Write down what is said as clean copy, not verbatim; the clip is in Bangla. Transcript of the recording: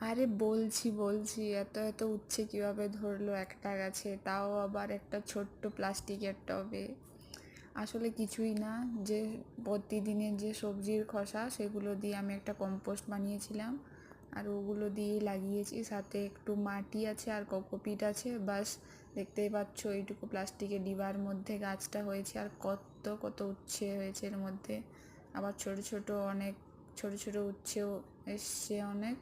আরে বলছি এত এত উচ্ছে কিভাবে ধরলো একটা গাছে, তাও আবার একটা ছোট্ট প্লাস্টিকের টবে। আসলে কিছুই না, যে প্রতিদিনের যে সবজির খোসা সেগুলো দিয়ে আমি একটা কম্পোস্ট বানিয়েছিলাম, আর ওগুলো দিয়েই লাগিয়েছি। সাথে একটু মাটি আছে আর কোকোপিট আছে, বাস। দেখতেই পাচ্ছ এইটুকু প্লাস্টিকের ডিবার মধ্যে গাছটা হয়েছে, আর কত কত উচ্ছে হয়েছে এর মধ্যে। আবার ছোট ছোট অনেক ছোট ছোট উচ্ছেও এসছে অনেক।